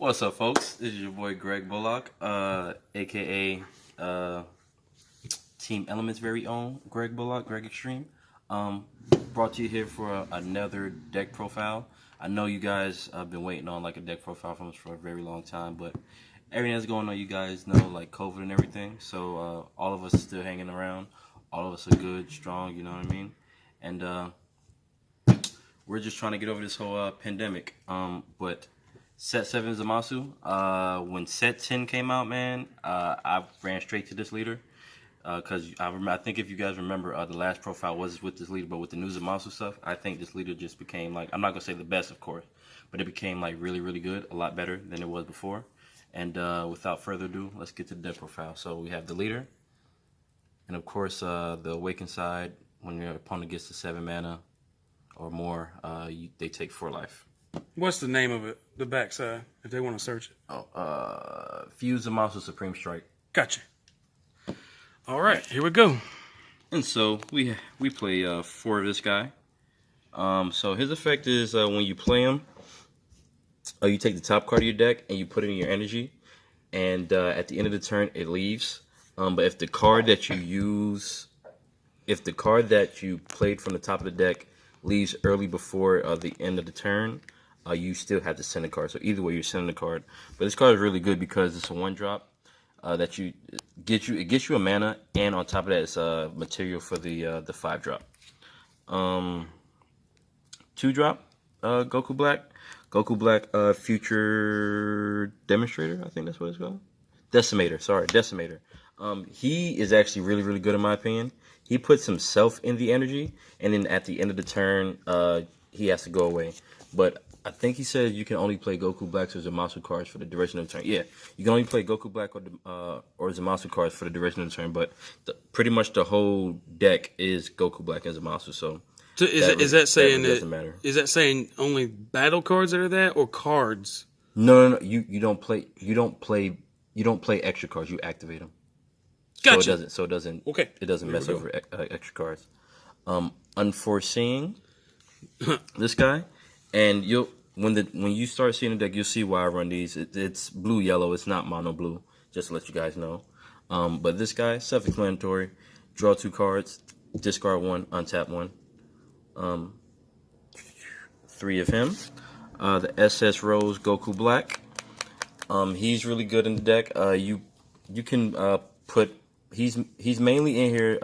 What's up, folks? This is your boy Greg Bullock, aka Team Element's very own Greg Bullock, Greg Extreme. Brought you here for another deck profile. I know you guys have been waiting on like a deck profile from us for a very long time, but everything that's going on, you guys know, like COVID and everything. So all of us are still hanging around. All of us are good, strong. You know what I mean? And we're just trying to get over this whole pandemic. But Set 7 Zumasu. When Set 10 came out, man, I ran straight to this leader. Because I think if you guys remember, the last profile was with this leader, but with the new Zumasu stuff, I think this leader just became, like, I'm not going to say the best, of course, but it became, like, really, really good, a lot better than it was before. And without further ado, let's get to the deck profile. So we have the leader, and of course, the awakened side, when your opponent gets to 7 mana or more, they take 4 life. What's the name of it? The backside, if they want to search it. Oh, Fuse Zumasu Supreme Strike. Gotcha. All right, here we go. And so we play 4 of this guy. So his effect is when you play him, you take the top card of your deck and you put it in your energy, and at the end of the turn it leaves. But if the card that you played from the top of the deck leaves early before the end of the turn, you still have to send a card. So either way, you're sending a card. But this card is really good because it's a 1-drop that it gets you a mana, and on top of that, it's material for the 5-drop. 2-drop, Goku Black, Future Demonstrator. I think that's what it's called. Decimator. He is actually really, really good in my opinion. He puts himself in the energy, and then at the end of the turn, he has to go away. But I think he said you can only play Goku Blacks or Zumasu cards for the duration of the turn. Yeah, you can only play Goku Black or Zumasu cards for the duration of the turn, but pretty much the whole deck is Goku Black and Zumasu. So is that saying that doesn't matter? Is that saying only battle cards that are that, or cards? No. You don't play extra cards. You activate them. Gotcha. So it doesn't. Okay. It doesn't mess over extra cards. Unforeseen. This guy. And when you start seeing the deck, you'll see why I run these. It's blue yellow. It's not mono blue. Just to let you guys know. But this guy, self-explanatory. Draw 2 cards, discard 1, untap 1. 3 of him. The SS Rose Goku Black. He's really good in the deck. You can put. He's mainly in here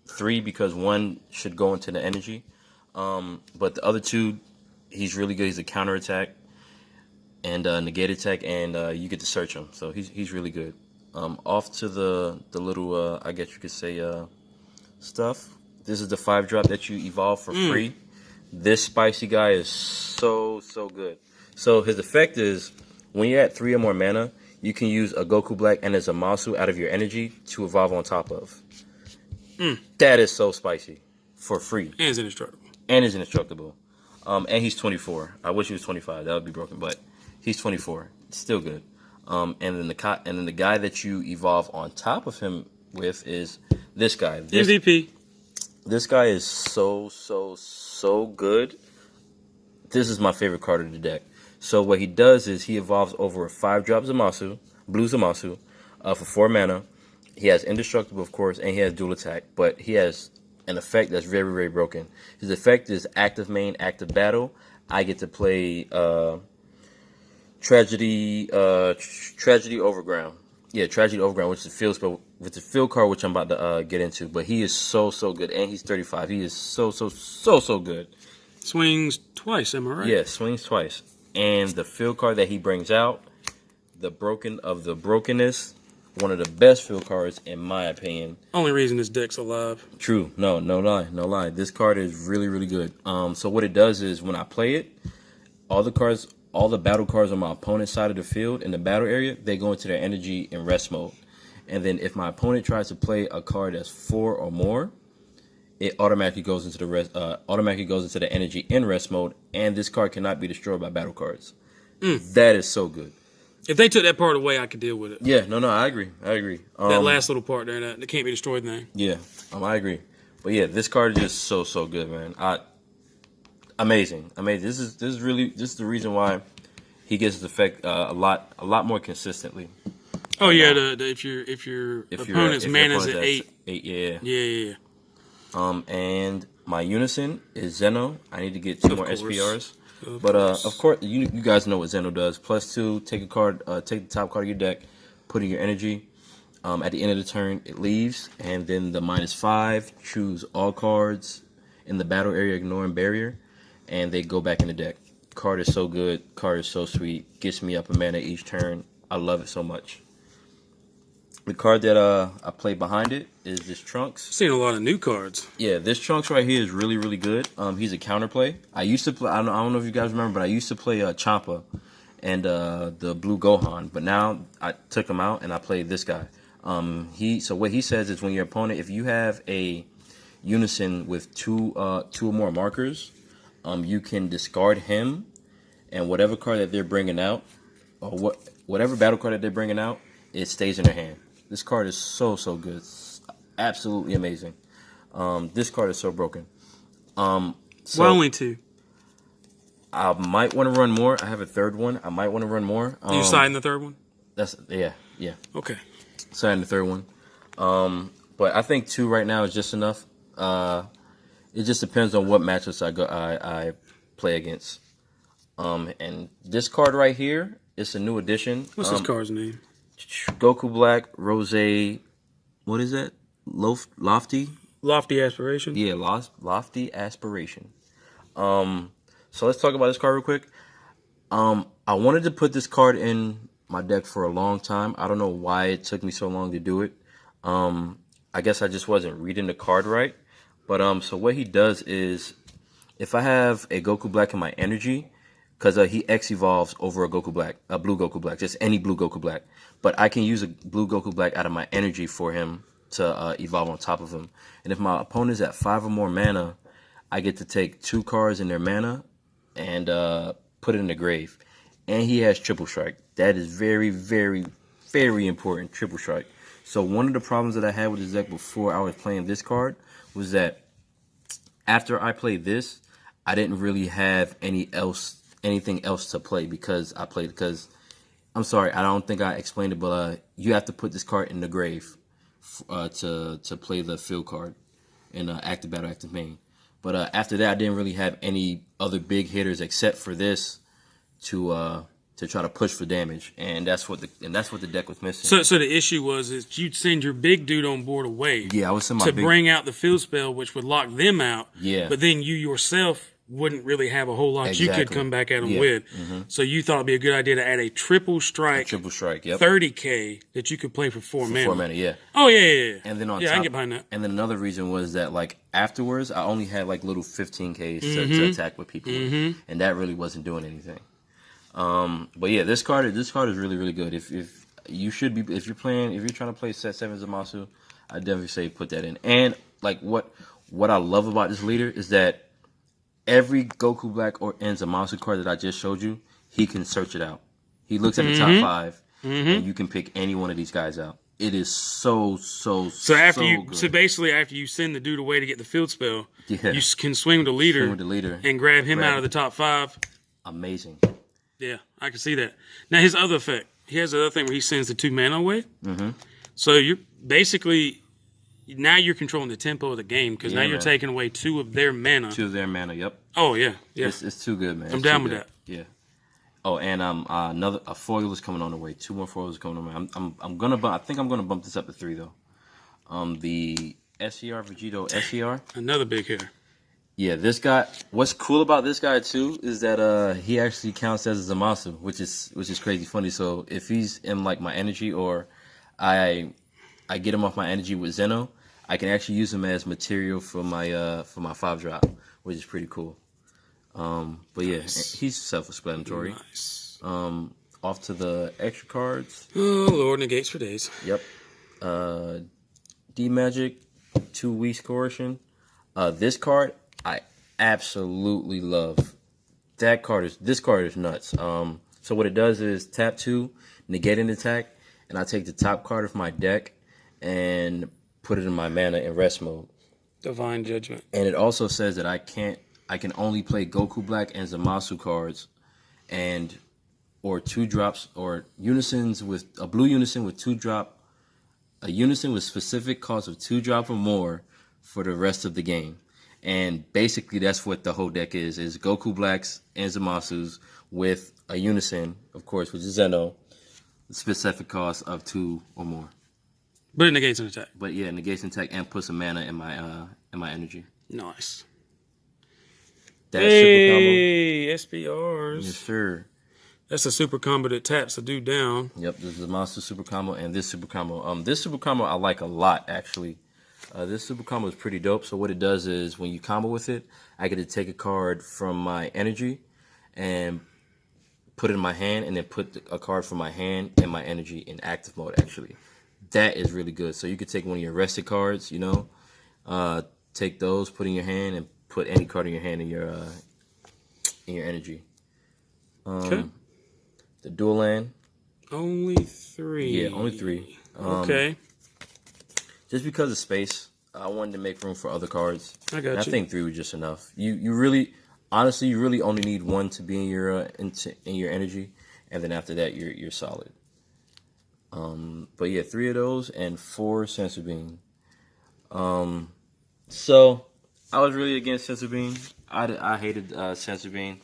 3 because 1 should go into the energy. But the other 2. He's really good. He's a counter attack and negate attack, and you get to search him. So he's really good. Off to the little I guess you could say stuff. This is the 5-drop that you evolve for free. This spicy guy is so good. So his effect is when you're at 3 or more mana, you can use a Goku Black and a Zumasu out of your energy to evolve on top of. That is so spicy for free. And it's indestructible. And he's 24. I wish he was 25. That would be broken, but he's 24. It's still good. And then the guy that you evolve on top of him with is this guy. MVP. This guy is so good. This is my favorite card of the deck. So what he does is he evolves over a 5-drop Zumasu, blue Zumasu, for 4 mana. He has indestructible, of course, and he has dual attack, but he has an effect that's very, very broken. His effect is active main, active battle. I get to play Tragedy Overground. Yeah, Tragedy Overground, which is a field spell with the field card, which I'm about to get into. But he is so good, and he's 35. He is so good. Swings twice, am I right? Yeah, swings twice. And the field card that he brings out, the Broken of the Brokenness. One of the best field cards, in my opinion. Only reason this deck's alive. True. No lie. This card is really, really good. So what it does is when I play it, all the battle cards on my opponent's side of the field in the battle area, they go into their energy in rest mode. And then if my opponent tries to play a card that's 4 or more, it automatically goes into the energy in rest mode, and this card cannot be destroyed by battle cards. That is so good. If they took that part away, I could deal with it. Yeah, no, I agree. That last little part there, that can't be destroyed thing. Yeah, I agree. But yeah, this card is just so good, man. Amazing. This is the reason why he gets his effect a lot more consistently. Oh yeah, if your opponent's mana's at 8. 8, yeah. Yeah. And my unison is Zeno. I need to get 2 more course. SPRs. Of But course. of course, you guys know what Zeno does. +2, take a card, take the top card of your deck, put in your energy. At the end of the turn, it leaves, and then the -5, choose all cards in the battle area, ignoring barrier, and they go back in the deck. Card is so good. Card is so sweet. Gets me up a mana each turn. I love it so much. The card that I play behind it is this Trunks. Seen a lot of new cards. Yeah, this Trunks right here is really, really good. He's a counterplay. I used to play. I don't know if you guys remember, but I used to play Champa and the Blue Gohan. But now I took him out and I played this guy. So what he says is when your opponent, if you have a unison with two or more markers, you can discard him and whatever card that they're bringing out, or whatever battle card that they're bringing out, it stays in their hand. This card is so good. It's absolutely amazing. This card is so broken. So Why only 2? I might want to run more. I have a third one. I might want to run more. You signing the third one? That's yeah. Okay. Signing the third one. But I think 2 right now is just enough. It just depends on what matchups I play against. And this card right here, it's a new addition. What's this card's name? Goku Black, Rose, what is that? Lofty? Lofty Aspiration? Yeah, Lofty Aspiration. So let's talk about this card real quick. I wanted to put this card in my deck for a long time. I don't know why it took me so long to do it. I guess I just wasn't reading the card right. But so what he does is, if I have a Goku Black in my energy, because he X evolves over a Goku Black, a blue Goku Black, just any blue Goku Black. But I can use a blue Goku Black out of my energy for him to evolve on top of him. And if my opponent's at 5 or more mana, I get to take 2 cards in their mana and put it in the grave. And he has Triple Strike. That is very, very, very important, Triple Strike. So one of the problems that I had with this deck before I was playing this card was that after I played this, I didn't really have anything else to play because I'm sorry, I don't think I explained it, but you have to put this card in the grave to play the field card in active battle, active main. But after that, I didn't really have any other big hitters except for this to try to push for damage, and that's what the deck was missing. So the issue was is you'd send your big dude on board away. Yeah, I was sending my to bring out the field spell, which would lock them out. Yeah, but then you yourself wouldn't really have a whole lot you could come back at them with. Mm-hmm. So you thought it'd be a good idea to add a triple strike, yep. 30K that you could play for 4 mana. 4 mana, yeah. Oh yeah. And then on top, I can get behind that. And then another reason was that like afterwards, I only had like little 15Ks to attack with people, and that really wasn't doing anything. But yeah, this card is really, really good. If you're trying to play set 7 Zumasu, I definitely say put that in. And like what I love about this leader is that every Goku Black or Zumasu card that I just showed you, he can search it out. He looks at the top 5, and you can pick any one of these guys out. It is so good. So basically, after you send the dude away to get the field spell, you can swing with the leader, and grab him out of the top 5. Amazing. Yeah, I can see that. Now his other effect, he has another thing where he sends the 2 mana away. Mm-hmm. So you're basically now you're controlling the tempo of the game because now you're taking away 2 of their mana. 2 of their mana. Yep. Oh yeah. It's too good, man. I'm down with that. Yeah. Oh, and a foil is coming on the way. 2 more foils are coming on the way. I think I'm gonna bump this up to 3 though. The SCR Vegito SCR. Another big hitter. Yeah, this guy. What's cool about this guy too is that he actually counts as a Zumasu, which is crazy funny. So if he's in like my energy or I get him off my energy with Zeno, I can actually use him as material for my 5-drop, which is pretty cool. But yeah, he's self-explanatory. Nice. Off to the extra cards. Oh Lord, negates for days. Yep. D Magic, 2 weeks coercion. This card I absolutely love. This card is nuts. So what it does is tap 2, negate an attack, and I take the top card of my deck and put it in my mana in rest mode. Divine Judgment. And it also says that I can only play Goku Black and Zumasu cards, and or 2 drops, or unisons with a blue unison with 2 drop, a unison with specific cost of 2 drop or more for the rest of the game. And basically that's what the whole deck is Goku Blacks and Zumasus with a unison, of course, which is Zeno, specific cost of 2 or more. But it negates an attack. But yeah, negates an attack and puts some mana in my energy. Nice. That super combo. Hey, SPRs. Yes, sir. That's a super combo that taps a dude down. Yep, this is the monster super combo and this super combo. This super combo I like a lot, actually. This super combo is pretty dope. So what it does is when you combo with it, I get to take a card from my energy and put it in my hand, and then put a card from my hand and my energy in active mode, actually. That is really good. So you could take one of your rested cards, take those, put in your hand, and put any card in your hand in your energy. Okay. The dual land. Only 3. Yeah, only 3. Okay. Just because of space, I wanted to make room for other cards. I got you. I think 3 was just enough. You really, honestly, you really only need 1 to be in your energy, and then after that, you're solid. But yeah, 3 of those and 4 Sensor Beam. So I was really against Sensor Beam. I hated Sensor Beam,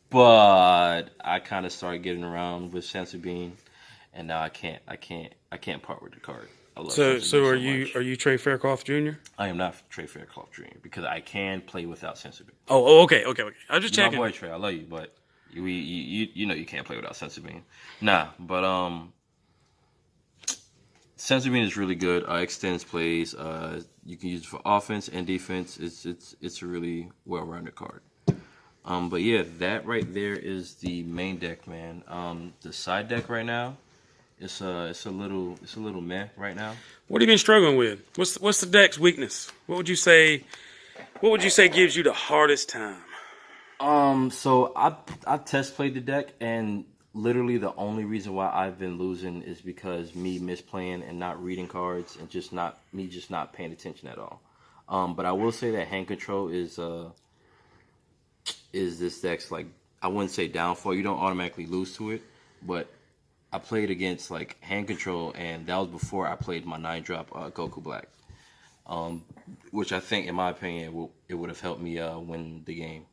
but I kind of started getting around with Sensor Beam, and now I can't part with the card. I love So Sensor are Beam you much. are you Trey Faircloth Jr.? I am not Trey Faircloth Jr. because I can play without Sensor Beam. Oh, okay. I was just My checking. boy Trey, I love you, but you know you can't play without Sensor Beam. Nah, but Sensor Beam is really good. Extends plays. You can use it for offense and defense. It's a really well-rounded card. But yeah, that right there is the main deck, man. The side deck right now, it's a little meh right now. What have you been struggling with? What's the deck's weakness? What would you say gives you the hardest time? So I test played the deck, and literally the only reason why I've been losing is because me misplaying and not reading cards, and just not paying attention at all. But I will say that hand control is this deck's, like, I wouldn't say downfall. You don't automatically lose to it, but I played against like hand control, and that was before I played my 9-drop Goku Black, which I think, in my opinion, it would have helped me win the game.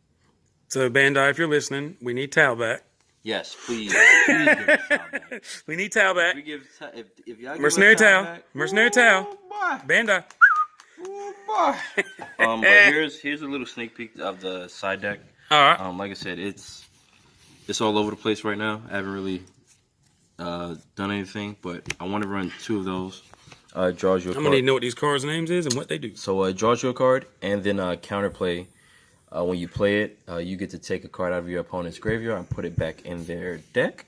So Bandai, if you're listening, we need Tal back. Yes, please give us Tal back. We need Tal back. If y'all give Mercenary us Tal Tal. back, Mercenary Tal. boy. Bandai. Oh, boy. But here's a little sneak peek of the side deck. All right. Like I said, it's all over the place right now. I haven't really done anything, but I want to run 2 of those. Draws you a card. I'm gonna need to know what these cards' names is and what they do. So draws you a card, and then counterplay. When you play it, you get to take a card out of your opponent's graveyard and put it back in their deck.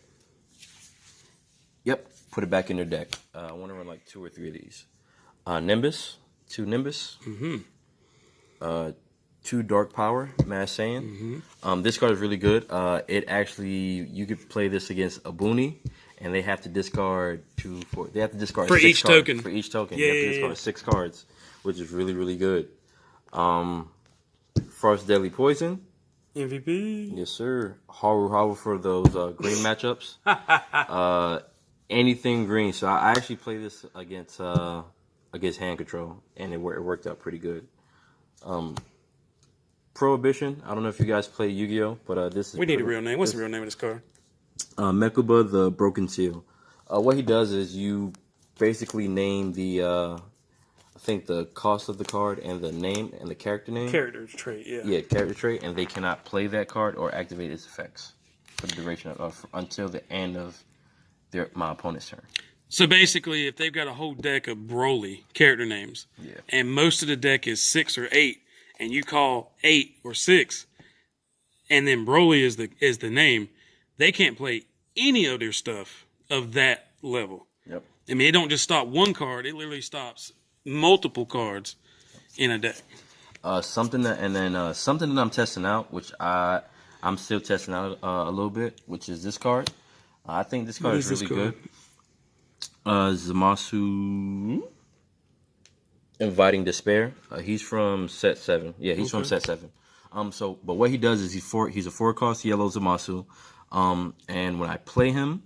Yep, put it back in their deck. I want to run like 2 or 3 of these. Nimbus, 2 Nimbus. 2 Dark Power, Mass Saiyan. This card is really good. It actually, you could play this against a Boonie, and they have to discard they have to discard for 6 each cards. token. For each token, Yeah, you have to discard 6 cards, which is really, really good. Frost Deadly Poison. MVP. Yes, sir. Haru for those green matchups. Anything green. So I actually play this against hand control, and it worked out pretty good. Prohibition. I don't know if you guys play Yu-Gi-Oh, but this is. We need a real name. What's the real name of this card? Mekuba the Broken Seal. What he does is you basically name the I think the cost of the card and the name and the character name. Character trait, yeah. Yeah, character trait, and they cannot play that card or activate its effects for the duration of until the end of my opponent's turn. So basically, if they've got a whole deck of Broly character names, and most of the deck is 6 or 8, and you call 8 or 6, and then Broly is the name, they can't play any of their stuff of that level. Yep. I mean, it don't just stop one card; it literally stops multiple cards in a deck. Something that I'm testing out, which I'm still testing out a little bit, which is this card. I think this card is really good. Zumasu, Inviting Despair. He's from set 7. Yeah, he's from set 7. But what he does is he's a 4-cost yellow Zumasu. And when I play him,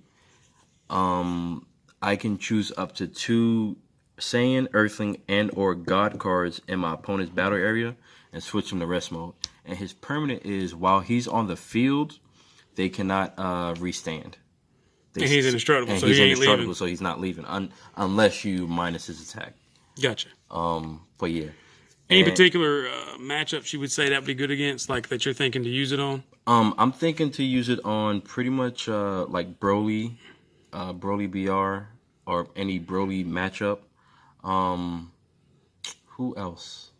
I can choose up to 2 Saiyan, Earthling, and or God cards in my opponent's battle area and switch him to rest mode. And his permanent is while he's on the field, they cannot restand. And he's indestructible, and so he's he ain't indestructible, leaving. so he's not leaving unless you minus his attack. Gotcha. But yeah. Any particular matchups you would say that would be good against, like that you're thinking to use it on? I'm thinking to use it on pretty much like Broly, Broly BR, or any Broly matchup. Who else?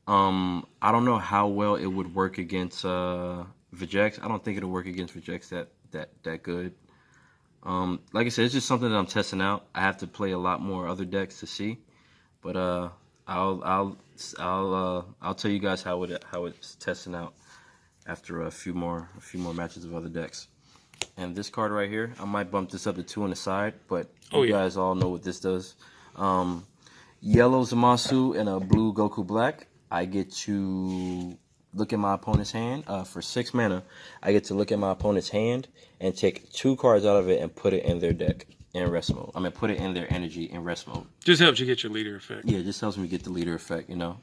I don't know how well it would work against Vegeks. I don't think it'll work against Vegeks that good. Like I said, it's just something that I'm testing out. I have to play a lot more other decks to see, but I'll tell you guys how it's testing out after a few more matches of other decks. And this card right here, I might bump this up to 2 on the side, but you guys all know what this does. Yellow Zumasu and a blue Goku Black. I get to look at my opponent's hand for 6 mana. I get to look at my opponent's hand and take 2 cards out of it and put it in their deck in rest mode. I mean, put it in their energy in rest mode. Just helps you get your leader effect. Yeah, just helps me get the leader effect, you know.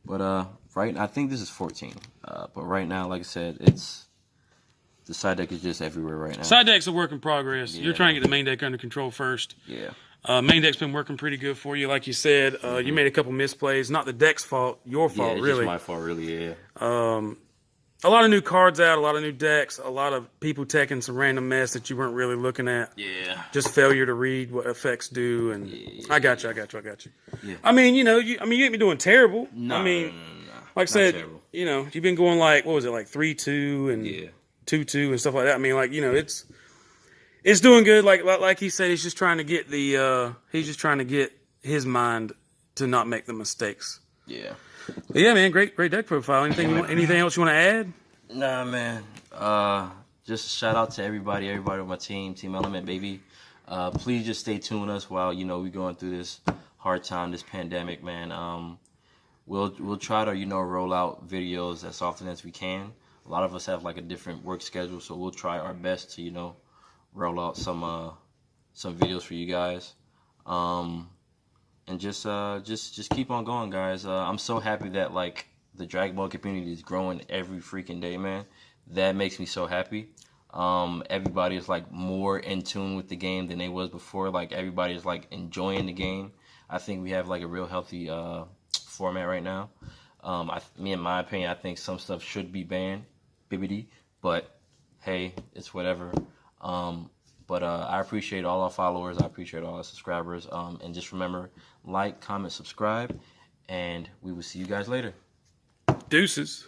But I think this is 14. But right now, like I said, the side deck is just everywhere right now. Side deck's a work in progress. Yeah. You're trying to get the main deck under control first. Yeah. Main deck's been working pretty good for you, like you said. You made a couple misplays. Not the deck's fault, your fault, it's really. Just my fault, really. Yeah. A lot of new cards out, a lot of new decks, a lot of people taking some random mess that you weren't really looking at. Yeah. Just failure to read what effects do, and I got you. Yeah. I mean, you ain't been doing terrible. No, like I said, terrible. You've been going like 3-2 and 2-2 and stuff like that. I mean, it's doing good. Like he said, he's just trying to get his mind to not make the mistakes. Yeah. But yeah, man, great deck profile. Anything else you want to add? Nah, man. Just shout out to everybody on my team Element, baby. Please just stay tuned with us while we're going through this hard time, this pandemic, man. We'll try to roll out videos as often as we can. A lot of us have like a different work schedule, so we'll try our best to roll out some videos for you guys. And just keep on going, guys. I'm so happy that like the Dragon Ball community is growing every freaking day, man. That makes me so happy. Everybody is like more in tune with the game than they was before. Like everybody is like enjoying the game. I think we have like a real healthy format right now. In my opinion, I think some stuff should be banned, bibbity. But hey, it's whatever. But I appreciate all our followers. I appreciate all our subscribers. And just remember, like, comment, subscribe, and we will see you guys later. Deuces.